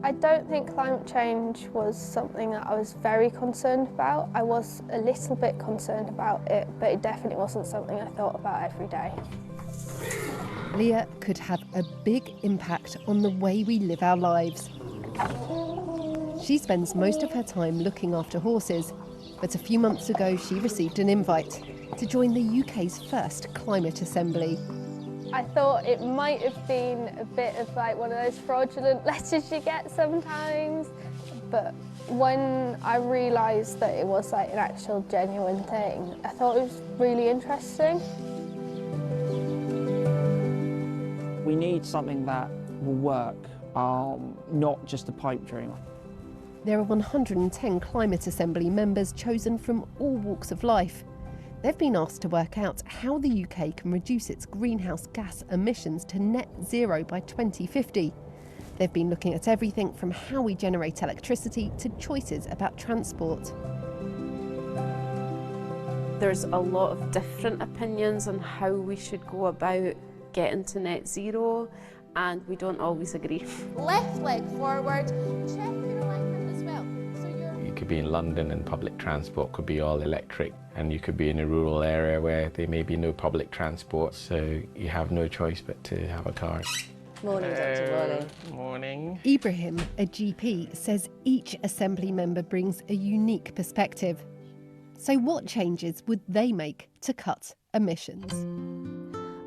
I don't think climate change was something that I was very concerned about. I was a little bit concerned about it, but it definitely wasn't something I thought about every day. Leah could have a big impact on the way we live our lives. She spends most of her time looking after horses, but a few months ago she received an invite to join the UK's first climate assembly. I thought it might have been a bit of like one of those fraudulent letters you get sometimes, but when I realised that it was like an actual genuine thing, I thought it was really interesting. We need something that will work, not just a pipe dream. There are 110 Climate Assembly members chosen from all walks of life. They've been asked to work out how the UK can reduce its greenhouse gas emissions to net zero by 2050. They've been looking at everything from how we generate electricity to choices about transport. There's a lot of different opinions on how we should go about getting to net zero, and we don't always agree. Left leg forward, check your alignment as well. You could be in London and public transport could be all electric, and you could be in a rural area where there may be no public transport, so you have no choice but to have a car. Morning, Dr. Morning. Morning. Ibrahim, a GP, says each Assembly member brings a unique perspective. So what changes would they make to cut emissions?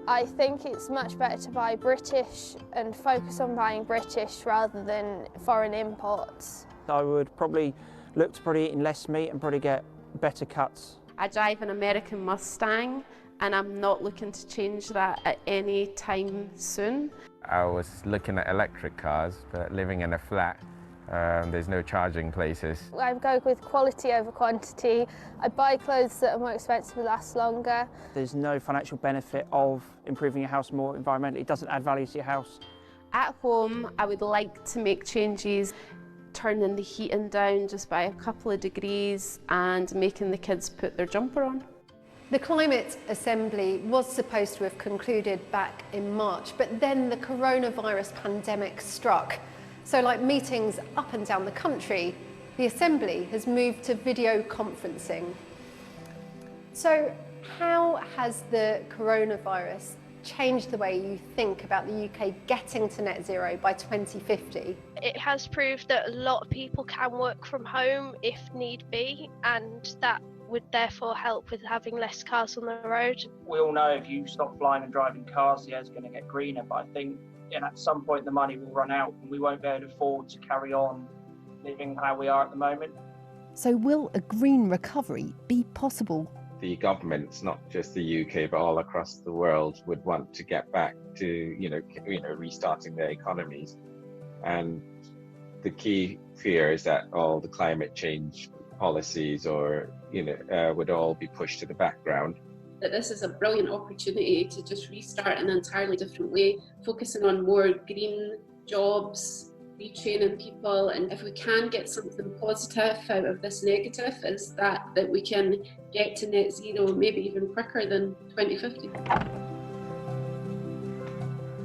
I think it's much better to buy British and focus on buying British rather than foreign imports. I would probably look to probably eating less meat and probably get better cuts. I drive an American Mustang, and I'm not looking to change that at any time soon. I was looking at electric cars, but living in a flat, there's no charging places. I go with quality over quantity. I buy clothes that are more expensive and last longer. There's no financial benefit of improving your house more environmentally. It doesn't add value to your house. At home, I would like to make changes, turning the heating down just by a couple of degrees and making the kids put their jumper on. The Climate Assembly was supposed to have concluded back in March, but then the coronavirus pandemic struck. So like meetings up and down the country, the Assembly has moved to video conferencing. So how has the coronavirus changed the way you think about the UK getting to net zero by 2050? It has proved that a lot of people can work from home if need be, and that would therefore help with having less cars on the road. We all know if you stop flying and driving cars, the air's going to get greener, but I think at some point the money will run out and we won't be able to afford to carry on living how we are at the moment. So will a green recovery be possible? The governments, not just the UK, but all across the world, would want to get back to, restarting their economies. And the key fear is that all the climate change policies would all be pushed to the background. That this is a brilliant opportunity to just restart in an entirely different way, focusing on more green jobs, retraining people, and if we can get something positive out of this negative, is that we can get to net zero maybe even quicker than 2050.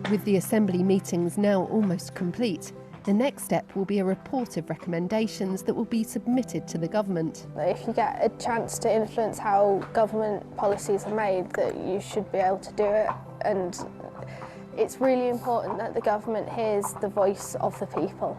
With the Assembly meetings now almost complete, the next step will be a report of recommendations that will be submitted to the government. If you get a chance to influence how government policies are made, that you should be able to do it, and it's really important that the government hears the voice of the people.